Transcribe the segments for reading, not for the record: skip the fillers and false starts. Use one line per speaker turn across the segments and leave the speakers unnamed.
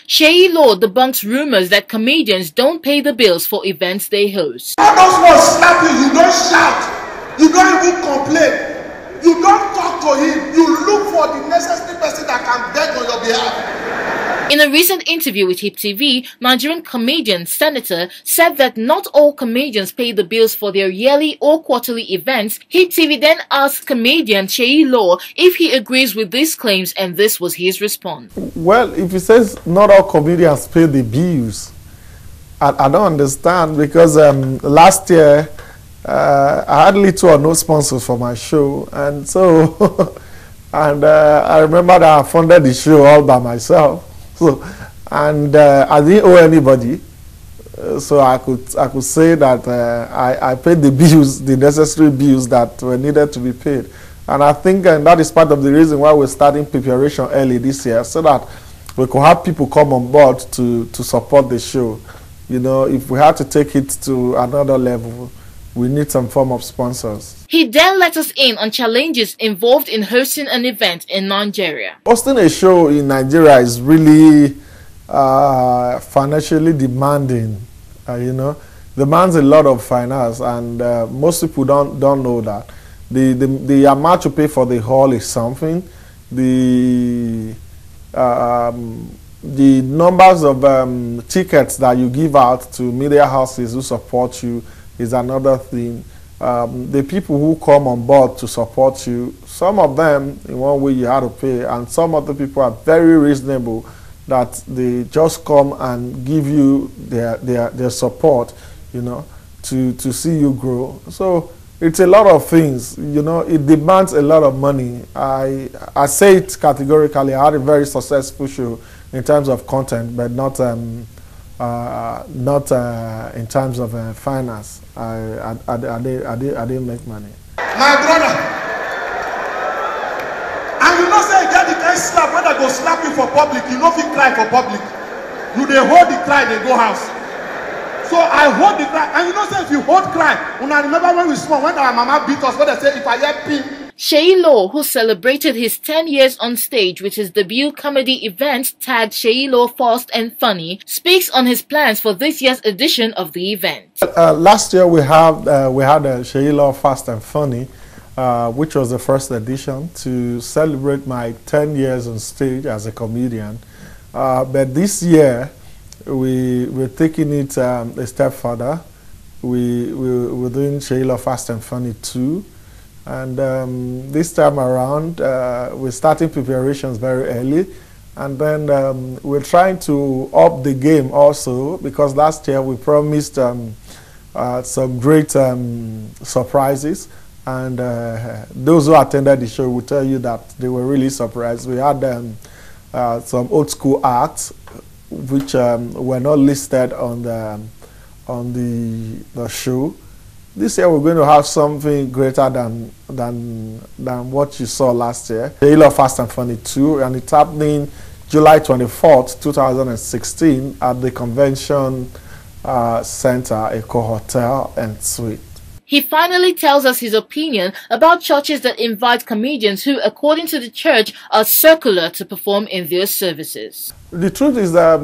Seyi Law debunks rumors that comedians don't pay the bills for events they host.
All those ones slap you, you don't shout, you don't even complain, you don't talk to him, you look for the necessary person that can beg on your behalf.
In a recent interview with HipTv, Nigerian comedian Senator said that not all comedians pay the bills for their yearly or quarterly events. HipTv then asked comedian Seyi Law if he agrees with these claims, and this was his response.
Well, if he says not all comedians pay the bills, I don't understand, because last year I had little or no sponsors for my show, and so I remember that I funded the show all by myself. So, and I didn't owe anybody, so I could say that I paid the bills, the necessary bills that were needed to be paid. And I think that is part of the reason why we're starting preparation early this year, so that we could have people come on board to support the show. You know, if we had to take it to another level, we need some form of sponsors.
He then let us in on challenges involved in hosting an event in Nigeria.
Hosting a show in Nigeria is really financially demanding. You know, demands a lot of finance, and most people don't know that. The amount you pay for the hall is something. The numbers of tickets that you give out to media houses who support you is another thing. The people who come on board to support you, some of them in one way you have to pay, and some other people are very reasonable that they just come and give you their support, you know, to see you grow. So it's a lot of things, you know. It demands a lot of money. I say it categorically. I had a very successful show in terms of content, but not in terms of finance. I didn't make money.
My brother, and you know say you get the kind slap when I go slap you for public, you know if you cry for public, you they hold the cry, they go house. So I hold the cry, and you know say if you hold cry, when I remember when we small, when our mama beat us, when they say if I hear pin.
Seyi Law, who celebrated his 10 years on stage with his debut comedy event tagged Seyi Law Fast and Funny, speaks on his plans for this year's edition of the event.
Last year we had Seyi Law Fast and Funny, which was the first edition to celebrate my 10 years on stage as a comedian. But this year we're taking it a step further. We're doing Seyi Law Fast and Funny 2. And this time around, we're starting preparations very early. And then we're trying to up the game also, because last year we promised some great surprises. And those who attended the show will tell you that they were really surprised. We had some old school acts which were not listed on the show. This year we're going to have something greater than what you saw last year. Seyi Law Fast and Funny 2, and it's happening July 24th, 2016 at the Convention Center, Eco Hotel and Suite.
He finally tells us his opinion about churches that invite comedians who, according to the church, are secular to perform in their services.
The truth is that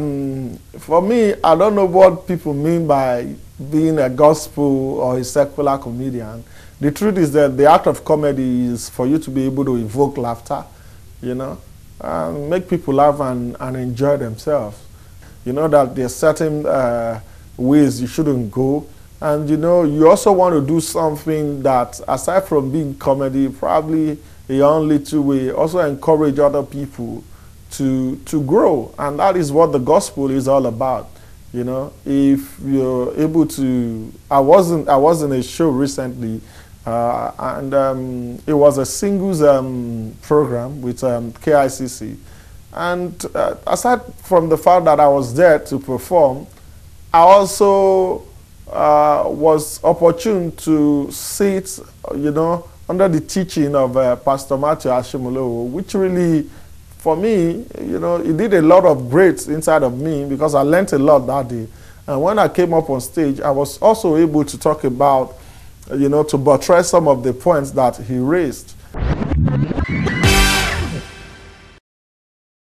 for me, I don't know what people mean by being a gospel or a secular comedian. The truth is that the art of comedy is for you to be able to evoke laughter, you know, and make people laugh and enjoy themselves. You know that there's certain ways you shouldn't go. And you know, you also want to do something that, aside from being comedy, probably the only two way, also encourage other people to grow. And that is what the gospel is all about. You know, if you're able to, I was in a show recently, and it was a singles program with KICC. And aside from the fact that I was there to perform, I also was opportune to sit, you know, under the teaching of Pastor Matthew Ashimolowo, which really, for me, you know, it did a lot of great inside of me, because I learned a lot that day. And when I came up on stage, I was also able to talk about, you know, to buttress some of the points that he raised.